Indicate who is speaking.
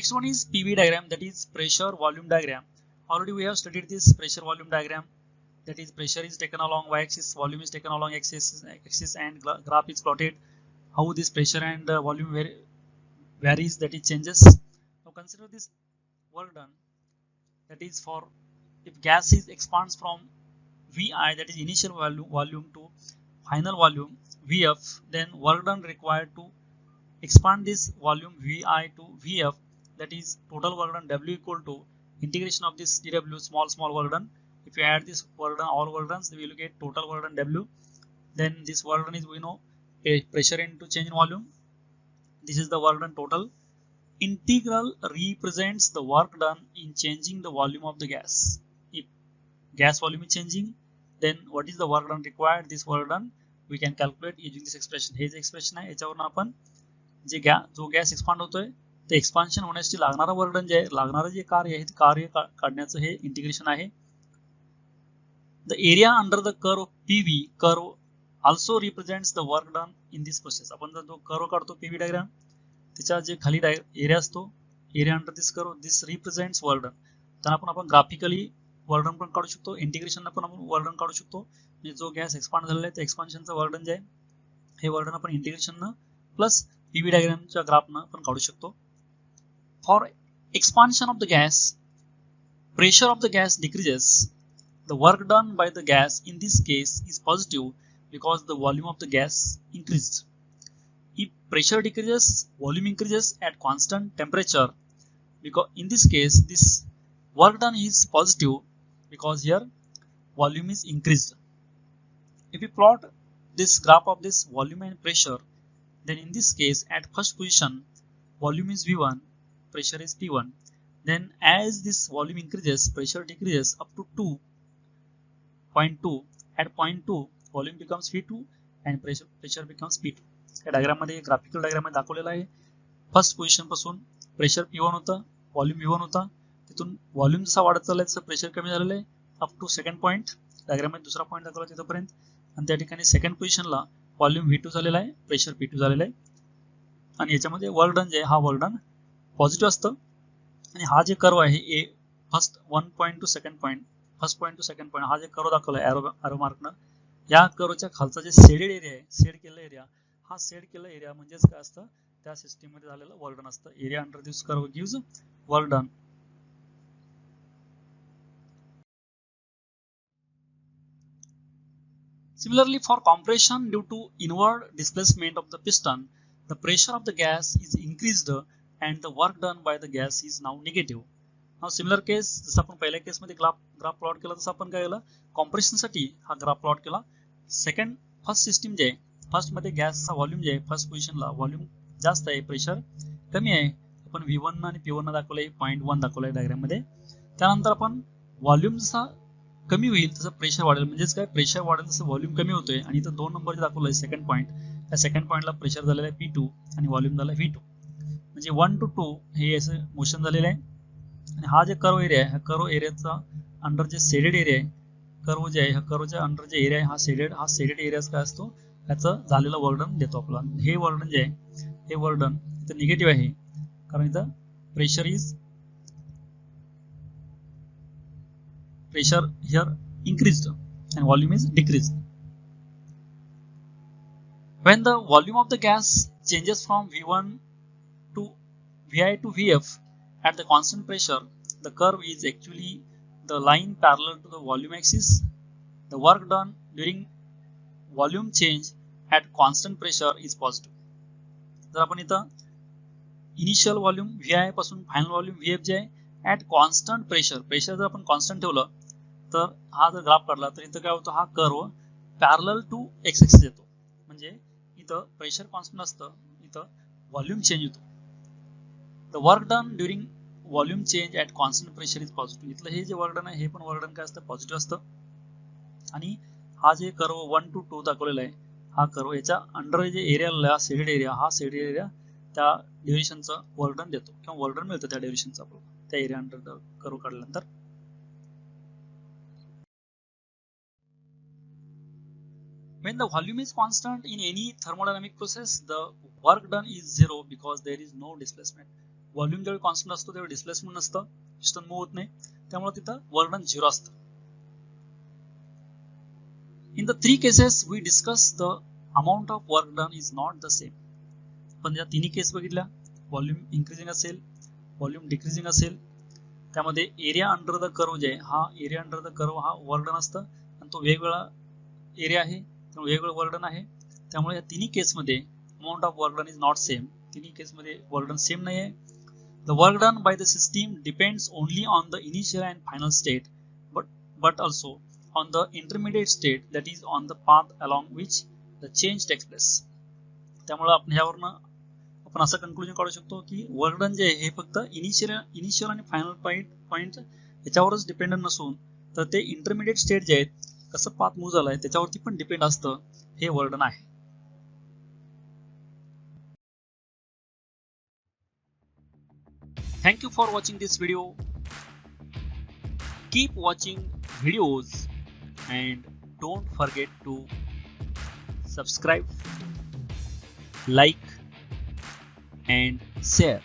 Speaker 1: Next one is PV diagram, that is pressure volume diagram. Already we have studied this pressure volume diagram, that is pressure is taken along y-axis, volume is taken along x-axis, and graph is plotted how this pressure and volume varies, that is changes. Now consider this work done, that is for if gas is expands from Vi, that is initial volume to final volume Vf, then work done required to expand this volume Vi to Vf, that is total work done W equal to integration of this dW small work done. If you add this work done, all work done, we will get total work done W. Then this work done is, we know, a pressure into change in volume. This is the work done total. Integral represents the work done in changing the volume of the gas. If gas volume is changing, then what is the work done required? This work done we can calculate using this expression. हे जे expression आहे याच्यावरून आपण जे जो gas expand होतोय ते expansion होण्यासाठी लागणारा वर्क डन जे आहे, लागणारे जे कार्य आहे ते कार्य काढण्याचं हे इंटिग्रेशन आहे. The area under the curve PV curve also represents the work done in this process. आपण जर जो कर्व काढतो PV डायग्राम, त्याच्या जे खाली एरिया असतो, एरिया अंडर दिस कर्व, दिस रिप्रेझेंट्स वर्क डन. तर आपण ग्राफिकली वर्क डन पण काढू शकतो, इंटिग्रेशन पण आपण वर्क डन काढू शकतो. म्हणजे जो गॅस एक्सपांड झालेला आहे त्या एक्सपान्शनचं वर्क डन जे आहे हे वर्क डन आपण इंटिग्रेशन प्लस PV डायग्रामच्या ग्राफनं पण काढू शकतो. For expansion of the gas, pressure of the gas decreases. The work done by the gas in this case is positive because the volume of the gas increased. If pressure decreases, volume increases at constant temperature. Because in this case, this work done is positive because here volume is increased. If we plot this graph of this volume and pressure, then in this case at first position volume is V1, pressure is P1. Then as this volume increases, pressure decreases up to 2.2. At point 2 volume becomes V2 and pressure becomes P2. या diagram मध्ये graphical diagram मध्ये दाखवलेला आहे. First position पासून pressure P1 होतं, volume V1 होता, तिथून volume जसा वाढत चाललाय तसं प्रेशर कमी झालेलं आहे up to second point. Diagram मध्ये दुसरा पॉईंट दाखवला तिथपर्यंत, आणि त्या ठिकाणी सेकंड पोझिशनला व्हॉल्यूम V2 झालेला आहे, प्रेशर P2 झालेला आहे. आणि याच्यामध्ये वर्क डन जे आहे हा वर्क डन पॉझिटिव्ह असतं. आणि हा जे कर्व आहे A first 1 point to second point, first point to second point, हा जे कर्व दाखवला आहे एरो मार्कनं, या कर्वच्या खालचा जे शेडेड एरिया आहे, शेड केलेला एरिया, हा शेड केलेला एरिया म्हणजेच काय असतं, त्या सिस्टीम मध्ये झालेलं वर्क डन असतं. Area under this curve gives work done. Similarly, for compression due to inward displacement of the piston, the pressure of the gas is increased and the work done by the gas is now negative. Now similar case, जसं आपण पहिल्या केस मध्ये graph plot केला तसं आपण काय केलं, compression साठी हा ग्राफ प्लॉट केला. सेकंड फर्स्ट सिस्टीम जे आहे, फर्स्ट मध्ये गॅसचा व्हॉल्यूम जे आहे फर्स्ट पोझिशनला व्हॉल्यूम जास्त आहे, प्रेशर कमी आहे. आपण V1 आणि P1 दाखवलंय, 0.1 दाखवलंय डायग्राम मध्ये. त्यानंतर आपण व्हॉल्यूम जसा कमी होईल तसं प्रेशर वाढेल, म्हणजेच काय प्रेशर वाढेल तसं व्हॉल्यूम कमी होतोय. आणि इथं 2 नंबर दाखवलंय सेकंड पॉईंट, त्या सेकंड पॉईंटला प्रेशर झालेलं आहे P2 आणि व्हॉल्यूम झालं V2. म्हणजे 1 to 2 हे असं मोशन झालेलं आहे. आणि हा जे कर्व एरिया आहे, ह्या कर्व एरियाचा अंडर जे शेडेड एरिया आहे, कर्व जे आहे ह्या कर्वच्या अंडर जे एरिया आहे हा शेडेड एरिया काय असतो, त्याचं झालेलं वर्क डन देतो आपल्याला. हे वर्क डन जे आहे हे वर्क डन इथं निगेटिव्ह आहे, कारण इथं pressure here increased and volume is decreased. When the volume of the gas changes from V1 to Vi to Vf at the constant pressure, the curve is actually the line parallel to the volume axis. The work done during volume change at constant pressure is positive. जर आपण इथं initial volume Vi पासून final volume Vf जे आहे at constant pressure जर आपण constant ठेवलं तर हा जर ग्राफ काढला तर इथं काय होतं, हा curve parallel to X axis येतो. म्हणजे इथं प्रेशर कॉन्स्टंट असतं, इथं व्हॉल्यूम चेंज होतो. The work done during volume change at constant pressure is positive. इथलं हे जे वर्क डन आहे हे पण वर्क डन काय असतं, पॉझिटिव्ह असतं. आणि हा जे कर्व 1 to 2 दाखवलेला आहे, हा कर्व याच्या अंडर जे एरिया शेडेड एरिया, हा शेडेड एरिया त्या ड्युरेशनचं वर्क डन देतो किंवा वर्क डन मिळतं त्या ड्युरेशनचं आपल्याला त्या एरिया अंडर कर्व काढल्यानंतर. When the volume is constant in any thermodynamic process, the work done is zero because there is no displacement. Volume ज्यावेळी कॉन्स्टंट असतो त्यावेळी डिस्प्लेसमेंट नसतं, पिस्टन मूव्ह होत नाही, त्यामुळे तिथं वर्क डन 0 असतं. In the three cases we discuss the amount of work done is not the same. पण या तिन्ही केस बघितल्या, व्हॉल्यूम इन्क्रीजिंग असेल, व्हॉल्यूम डिक्रीजिंग असेल, त्यामध्ये एरिया अंडर द कर्व जे आहे, हा एरिया अंडर द कर्व हा वर्क डन असतं आणि तो वेगवेगळा एरिया आहे, त्यामुळे वेगवेगळं वर्क डन आहे. त्यामुळे या तिन्ही केसमध्ये amount of work done is not same. तिन्ही केसमध्ये वर्क डन सेम नाही आहे. The work done by the system depends only on the initial and final state, but also on the intermediate state, that is on the path along which the change takes place. त्यामुळे आपण ह्यावरनं आपण असं conclusion काढू शकतो की work done जे आहे हे फक्त इनिशियल आणि फायनल पॉईंट याच्यावरच डिपेंडंट नसून तर ते इंटरमिडिएट स्टेट जे आहेत कसं पाथ मूव्ह झालाय त्याच्यावरती पण डिपेंड असतं, हे वर्क डन आहे. Thank you for watching this video. Keep watching videos and don't forget to subscribe, like and share.